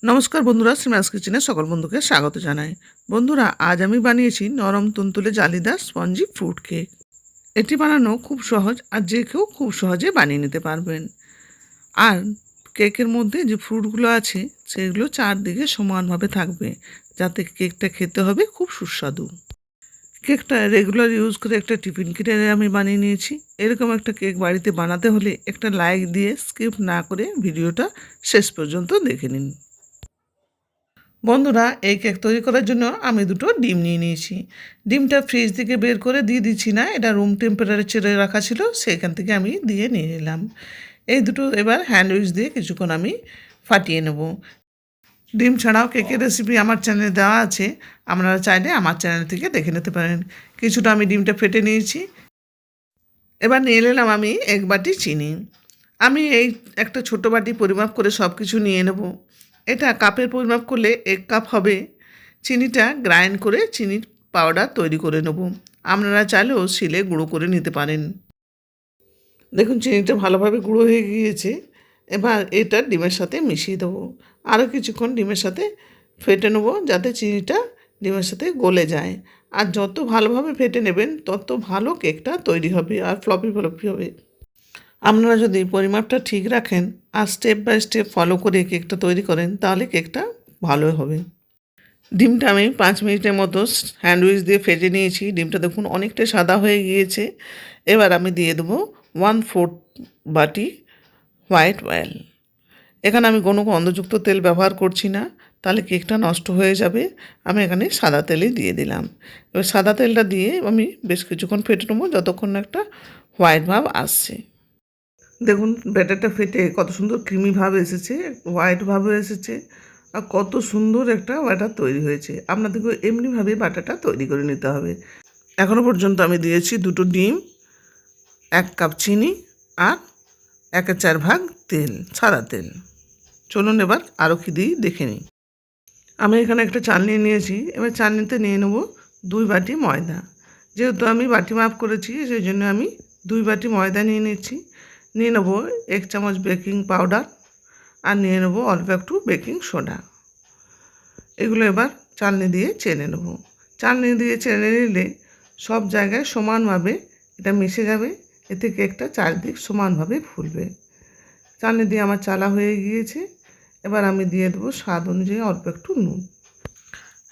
নমস্কার বন্ধুরা, শ্রীমাস কিচেনে সকল বন্ধুকে স্বাগত জানাই। বন্ধুরা, আজ আমি বানিয়েছি নরম তুলতুলে জালিদার স্পঞ্জি ফ্রুট কেক। এটি বানানো খুব সহজ আর যে কেউ খুব সহজে বানিয়ে নিতে পারবেন। আর কেকের মধ্যে যে ফ্রুটগুলো আছে সেগুলো চারদিকে সমানভাবে থাকবে, যাতে কেকটা খেতে হবে খুব সুস্বাদু। কেকটা রেগুলার ইউজ করে একটা টিফিন কিটে আমি বানিয়ে নিয়েছি। এরকম একটা কেক বাড়িতে বানাতে হলে একটা লাইক দিয়ে স্কিপ না করে ভিডিওটা শেষ পর্যন্ত দেখে নিন। বন্ধুরা, এই কেক তৈরি করার জন্য আমি দুটো ডিম নিয়ে নিয়েছি। ডিমটা ফ্রিজ থেকে বের করে দিয়ে দিচ্ছি না, এটা রুম টেম্পারেচারে রাখা ছিল, সেখান থেকে আমি দিয়ে নিয়ে নিলাম। এই দুটো এবার হ্যান্ড উইচ দিয়ে কিছুক্ষণ আমি ফাটিয়ে নেব। ডিম ছাড়াও কেকের রেসিপি আমার চ্যানেলে দেওয়া আছে, আপনারা চাইলে আমার চ্যানেল থেকে দেখে নিতে পারেন। কিছুটা আমি ডিমটা ফেটে নিয়েছি। এবার নিয়ে নিলাম আমি 1 বাটি চিনি। আমি এই একটা ছোটো বাটি পরিমাপ করে সব কিছু নিয়ে নেব। এটা কাপের পরিমাপ করলে 1 কাপ হবে। চিনিটা গ্রাইন্ড করে চিনির পাউডার তৈরি করে নেব। আপনারা চাইলেও শিলে গুঁড়ো করে নিতে পারেন। দেখুন, চিনিটা ভালোভাবে গুঁড়ো হয়ে গিয়েছে। এবার এটা ডিমের সাথে মিশিয়ে দেবো। আরও কিছুক্ষণ ডিমের সাথে ফেটে নেবো, যাতে চিনিটা ডিমের সাথে গলে যায়। আর যত ভালোভাবে ফেটে নেবেন তত ভালো কেকটা তৈরি হবে আর ফ্লপি ফ্লপি হবে। আপনারা যদি পরিমাপটা ঠিক রাখেন আর স্টেপ বাই স্টেপ ফলো করে কেকটা তৈরি করেন, তাহলে কেকটা ভালো হবে। ডিমটা আমি 5 মিনিটের মতো হ্যান্ডউইচ দিয়ে ফেটে নিয়েছি। ডিমটা দেখুন অনেকটা সাদা হয়ে গিয়েছে। এবার আমি দিয়ে দেবো 1/4 বাটি হোয়াইট অয়েল। এখানে আমি কোনো গন্ধযুক্ত তেল ব্যবহার করছি না, তাহলে কেকটা নষ্ট হয়ে যাবে। আমি এখানে সাদা তেলই দিয়ে দিলাম। এবার সাদা তেলটা দিয়ে আমি বেশ কিছুক্ষণ ফেটে নেবো, যতক্ষণ না একটা হোয়াইট ভাব আসছে। দেখুন, ব্যাটারটা ফেটে কত সুন্দর ক্রিমি ভাব এসেছে, হোয়াইট ভাবও এসেছে, আর কত সুন্দর একটা ব্যাটার তৈরি হয়েছে। আপনাদেরকে এমনিভাবে ব্যাটারটা তৈরি করে নিতে হবে। এখনও পর্যন্ত আমি দিয়েছি 2টো ডিম, 1 কাপ চিনি আর 1/4 ভাগ তেল, সাদা তেল। চলুন এবার আরও কি দিই দেখে নিই। আমি এখানে একটা চালনি নিয়েছি। এবার চালনিতে নিয়ে নেব 2 বাটি ময়দা। যেহেতু আমি বাটি মাপ করেছি, সেই জন্য আমি 2 বাটি ময়দা নিয়ে নিচ্ছি। নিয়ে নেব 1 চামচ বেকিং পাউডার আর নিয়ে নেব অল্প একটু বেকিং সোডা। এগুলো এবার চালনি দিয়ে চেনে নেব। চালনি দিয়ে চেনে নিলে সব জায়গায় সমানভাবে এটা মিশে যাবে, এতে কেকটা চারদিক সমানভাবে ফুলবে। চালনি দিয়ে আমার চালা হয়ে গিয়েছে। এবার আমি দিয়ে দেবো স্বাদ অনুযায়ী অল্প একটু নুন।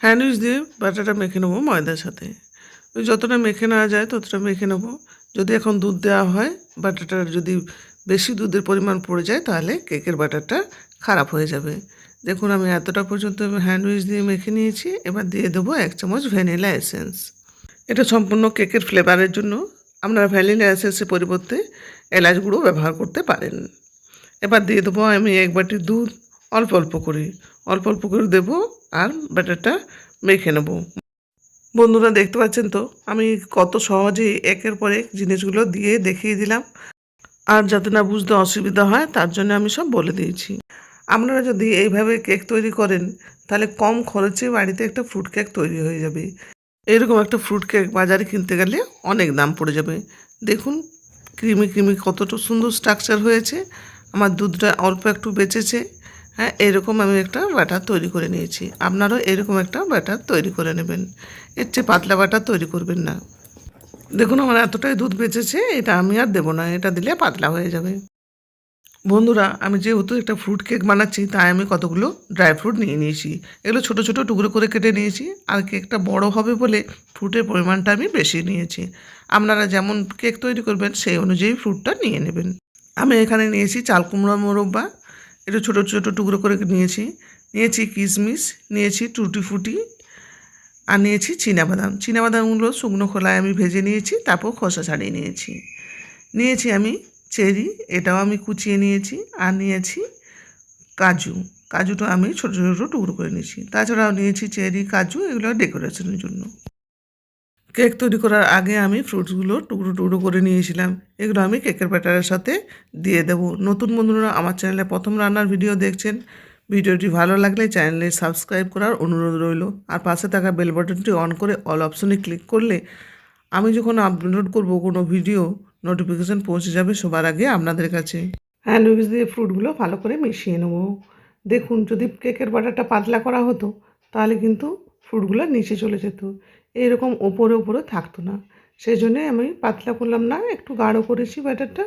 হ্যান্ডউইচ দিয়ে ব্যাটারটা মেখে নেবো ময়দার সাথে। ওই যতটা মেখে নেওয়া যায় ততটা মেখে নেবো। যদি এখন দুধ দেওয়া হয়, ব্যাটারটা যদি বেশি দুধের পরিমাণ পড়ে যায়, তাহলে কেকের ব্যাটারটা খারাপ হয়ে যাবে। দেখুন, আমি এতটা পর্যন্ত হ্যান্ডউইচ দিয়ে মেখে নিয়েছি। এবার দিয়ে দেবো 1 চামচ ভ্যানিলা এসেন্স। এটা সম্পূর্ণ কেকের ফ্লেভারের জন্য। আপনারা ভ্যানিলা এসেন্সের পরিবর্তে এলাচ গুঁড়ো ব্যবহার করতে পারেন। এবার দিয়ে দেবো আমি 1 বাটি দুধ, অল্প অল্প করে দেবো আর ব্যাটারটা মেখে নেব। বন্ধুরা, দেখতে পাচ্ছেন তো আমি কত সহজেই একের পর এক জিনিসগুলো দিয়ে দেখিয়ে দিলাম। আর যাতে না বুঝতে অসুবিধা হয় তার জন্য আমি সব বলে দিয়েছি। আপনারা যদি এইভাবে কেক তৈরি করেন, তাহলে কম খরচে বাড়িতে একটা ফ্রুট কেক তৈরি হয়ে যাবে। এরকম একটা ফ্রুট কেক বাজারে কিনতে গেলে অনেক দাম পড়ে যাবে। দেখুন, ক্রিমি ক্রিমি কতটা সুন্দর স্ট্রাকচার হয়েছে। আমার দুধটা অল্প একটু বেঁচেছে। হ্যাঁ, এরকম আমি একটা ব্যাটার তৈরি করে নিয়েছি। আপনারাও এরকম একটা ব্যাটার তৈরি করে নেবেন। এর চেয়ে পাতলা ব্যাটার তৈরি করবেন না। দেখুন, আমার এতটাই দুধ বেঁচেছে, এটা আমি আর দেবো না, এটা দিলে পাতলা হয়ে যাবে। বন্ধুরা, আমি যেহেতু একটা ফ্রুট কেক বানাচ্ছি, তাই আমি কতগুলো ড্রাই ফ্রুট নিয়ে নিয়েছি। এগুলো ছোট ছোট টুকরো করে কেটে নিয়েছি। আর কেকটা বড় হবে বলে ফ্রুটের পরিমাণটা আমি বেশি নিয়েছি। আপনারা যেমন কেক তৈরি করবেন সেই অনুযায়ী ফ্রুটটা নিয়ে নেবেন। আমি এখানে নিয়েছি চাল কুমড়া মোরব্বা, একটু ছোটো ছোটো টুকরো করে নিয়েছি কিশমিশ, নিয়েছি টুটি ফুটি আর নিয়েছি চীনাবাদাম। চীনাবাদামগুলো শুকনো খোলায় আমি ভেজে নিয়েছি, তারপর খোসা ছাড়িয়ে নিয়েছি আমি চেরি, এটাও আমি কুচিয়ে নিয়েছি। আর নিয়েছি কাজুটা আমি ছোটো ছোটো টুকরো করে নিয়েছি। তাছাড়াও নিয়েছি চেরি, কাজু, এগুলো ডেকোরেশনের জন্য। কেক তৈরি করার আগে আমি ফ্রুটসগুলো টুকরো টুকরো করে নিয়েছিলাম। এগুলো আমি কেকের ব্যাটারের সাথে দিয়ে দেবো। নতুন বন্ধুরা আমার চ্যানেলে প্রথম রান্নার ভিডিও দেখছেন, ভিডিওটি ভালো লাগলে চ্যানেলে সাবস্ক্রাইব করার অনুরোধ রইল। আর পাশে থাকা বেল বাটনটি অন করে অল অপশনে ক্লিক করলে আমি যখন আপলোড করব কোনো ভিডিও, নোটিফিকেশান পৌঁছে যাবে সবার আগে আপনাদের কাছে। হ্যান্ড উইচ দিয়ে ফ্রুটগুলো ভালো করে মিশিয়ে নেবো। দেখুন যদি কেকের বাটারটা পাতলা করা হতো তাহলে কিন্তু ফ্রুটগুলো নিচে চলে যেত, এরকম ওপরে ওপরে থাকতো না। সেই জন্যে আমি পাতলা করলাম না, একটু গাঢ় করেছি ব্যাটারটা,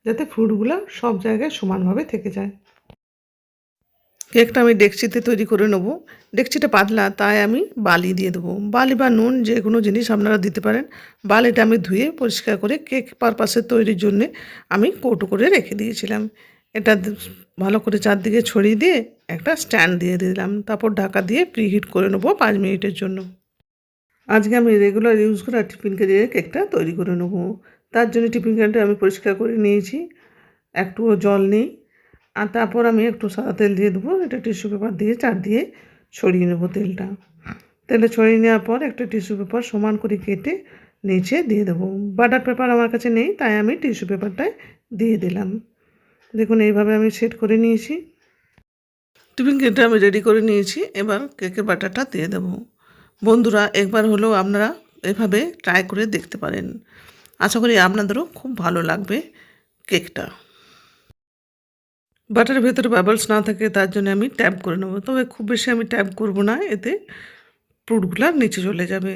যাতে ফ্রুটগুলো সব জায়গায় সমানভাবে থেকে যায়। কেকটা আমি ডেকচিতে তৈরি করে নেবো। ডেকচিটা পাতলা, তাই আমি বালি দিয়ে দেবো। বালি বা নুন যে কোনো জিনিস আপনারা দিতে পারেন। বালিটা আমি ধুয়ে পরিষ্কার করে কেক পারপাসে তৈরির জন্যে আমি কৌটো করে রেখে দিয়েছিলাম। এটা ভালো করে চারদিকে ছড়িয়ে দিয়ে একটা স্ট্যান্ড দিয়ে দিলাম, তারপর ঢাকা দিয়ে প্রিহিট করে নেবো 5 মিনিটের জন্য। আজকে আমি রেগুলার ইউজ করা টিফিন ক্যারিয়ে কেকটা তৈরি করে নেবো। তার জন্য টিফিন ক্যারিটা আমি পরিষ্কার করে নিয়েছি, একটুও জল নেই। আর তারপর আমি একটু সাদা তেল দিয়ে দেবো, এটা টিস্যু পেপার দিয়ে চারদিকে ছড়িয়ে নেবো তেলটা। তেলে ছড়িয়ে নেওয়ার পর একটা টিস্যু পেপার সমান করে কেটে নিচে দিয়ে দেবো। বাটার পেপার আমার কাছে নেই, তাই আমি টিস্যু পেপারটায় দিয়ে দিলাম। দেখুন এইভাবে আমি সেট করে নিয়েছি। টিফিন কেটে আমি রেডি করে নিয়েছি, এবার কেকের বাটারটা দিয়ে দেবো। বন্ধুরা একবার হলেও আপনারা এভাবে ট্রাই করে দেখতে পারেন, আশা করি আপনাদেরও খুব ভালো লাগবে কেকটা। বাটারের ভেতরে বাবলস না থাকে তার জন্য আমি ট্যাপ করে নেবো, তবে খুব বেশি আমি ট্যাপ করব না, এতে ফ্রুটগুলো নিচে চলে যাবে।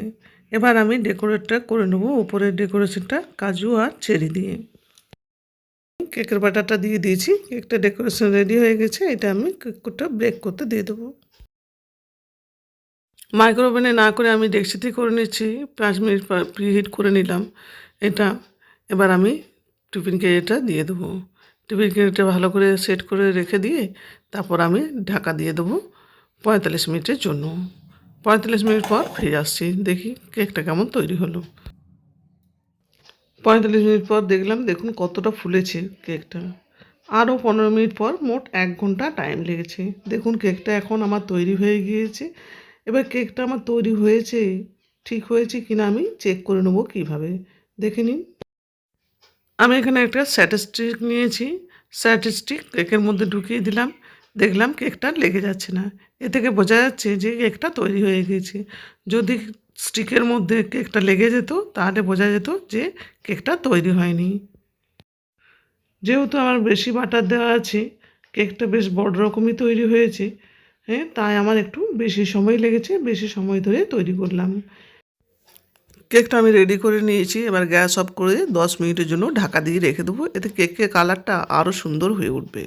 এবার আমি ডেকোরেটটা করে নেবো, উপরের ডেকোরেশনটা কাজু আর চেরি দিয়ে। কেকের বাটারটা দিয়ে দিয়েছি, কেকটা ডেকোরেশন রেডি হয়ে গেছে। এটা আমি কেকটা বেক করতে দিয়ে দেবো। মাইক্রোওভেনে না করে আমি ডেকচিতে করে নিচ্ছি, 5 মিনিট প্রিহিট করে নিলাম এটা। এবার আমি টিফিন ক্যারিটা দিয়ে দেবো। টিফিন ক্যারিটা ভালো করে সেট করে রেখে দিয়ে তারপর আমি ঢাকা দিয়ে দেবো 45 মিনিটের জন্য। 45 মিনিট পর ফিরে আসছি, দেখি কেকটা কেমন তৈরি হলো। 45 মিনিট পর দেখলাম, দেখুন কতটা ফুলেছে কেকটা। আরও 15 মিনিট পর মোট 1 ঘন্টা টাইম লেগেছে। দেখুন কেকটা এখন আমার তৈরি হয়ে গিয়েছে। এবার কেকটা আমার তৈরি হয়েছে, ঠিক হয়েছে কিনা আমি চেক করে নেবো কীভাবে, দেখে নিন। আমি এখানে একটা স্যাটিস্টিক নিয়েছি, স্যাটিস্টিক কেকের মধ্যে ঢুকিয়ে দিলাম, দেখলাম কেকটা লেগে যাচ্ছে না। এ থেকে বোঝা যাচ্ছে যে কেকটা তৈরি হয়ে গেছে। যদি স্টিকের মধ্যে কেকটা লেগে যেত তাহলে বোঝা যেত যে কেকটা তৈরি হয়নি। যেহেতু আমার বেশি বাটার দেওয়া আছে, কেকটা বেশ বড় রকমই তৈরি হয়েছে, হ্যাঁ, তাই আমার একটু বেশি সময় লেগেছে, বেশি সময় ধরে তৈরি করলাম। কেকটা আমি রেডি করে নিয়েছি, এবার গ্যাস অফ করে 10 মিনিটের জন্য ঢাকা দিয়ে রেখে দেবো, এতে কেকের কালারটা আরও সুন্দর হয়ে উঠবে।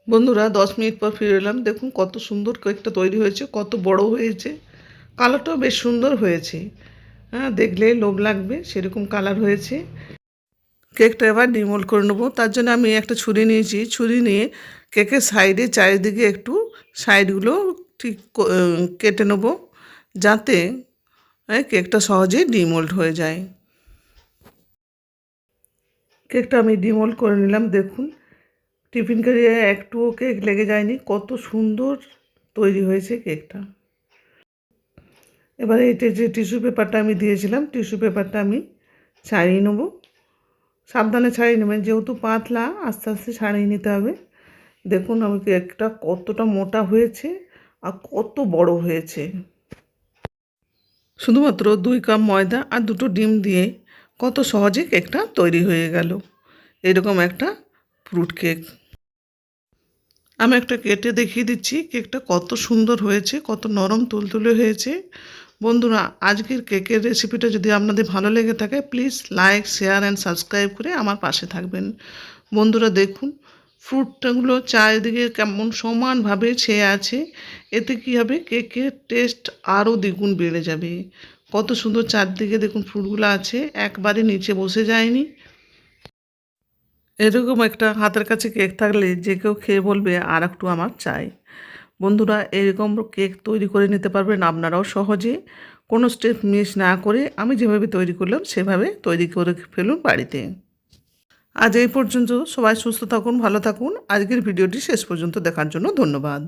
বন্ধুরা 10 মিনিট পর ফিরে এলাম, দেখুন কত সুন্দর কেকটা তৈরি হয়েছে, কত বড় হয়েছে, কালারটাও বেশ সুন্দর হয়েছে। হ্যাঁ, দেখলে লোভ লাগবে সেরকম কালার হয়েছে। কেকটা এবার ডিমোল্ড করে নেবো, তার জন্য আমি একটা ছুরি নিয়েছি। ছুরি নিয়ে কেকের সাইডে চারিদিকে একটু সাইডগুলো ঠিক কেটে নেবো, যাতে কেকটা সহজে ডিমোল্ড হয়ে যায়। কেকটা আমি ডিমোল্ড করে নিলাম, দেখুন টিফিন ক্যারিয়ে একটুও কেক লেগে যায়নি, কত সুন্দর তৈরি হয়েছে কেকটা। এবারে এটা যে টিস্যু পেপারটা আমি দিয়েছিলাম, টিস্যু পেপারটা আমি ছাড়িয়ে নেবো। সাবধানে ছাড়িয়ে নেবেন, যেহেতু পাতলা, আস্তে আস্তে ছাড়িয়ে নিতে হবে। দেখুন আমি কেকটা কতটা মোটা হয়েছে আর কত বড় হয়েছে। শুধুমাত্র 2 কাপ ময়দা আর 2টো ডিম দিয়ে কত সহজে কেকটা তৈরি হয়ে গেল, এরকম একটা ফ্রুট কেক। আমি একটা কেটে দেখিয়ে দিচ্ছি কেকটা কত সুন্দর হয়েছে, কত নরম তুলতুলে হয়েছে। বন্ধুরা আজকের কেকের রেসিপিটা যদি আপনাদের ভালো লেগে থাকে, please like, share and subscribe করে আমার পাশে থাকবেন। বন্ধুরা দেখুন ফ্রুটটাগুলো চারিদিকে কেমন সমানভাবে ছেয়ে আছে, এতে কী হবে, কেকের টেস্ট আরও দ্বিগুণ বেড়ে যাবে। কত সুন্দর চারদিকে দেখুন ফ্রুটগুলো আছে, একবারে নিচে বসে যায়নি। এরকম একটা হাতের কাছে কেক থাকলে যে কেউ খেয়ে বলবে আর একটু আমার চাই। বন্ধুরা এরকম কেক তৈরি করে নিতে পারবেন আপনারাও সহজে, কোনো স্টেপ মিস না করে আমি যেভাবে তৈরি করলাম সেভাবে তৈরি করে ফেলুন বাড়িতে। আজ এই পর্যন্ত, সবাই সুস্থ থাকুন, ভালো থাকুন। আজকের ভিডিওটি শেষ পর্যন্ত দেখার জন্য ধন্যবাদ।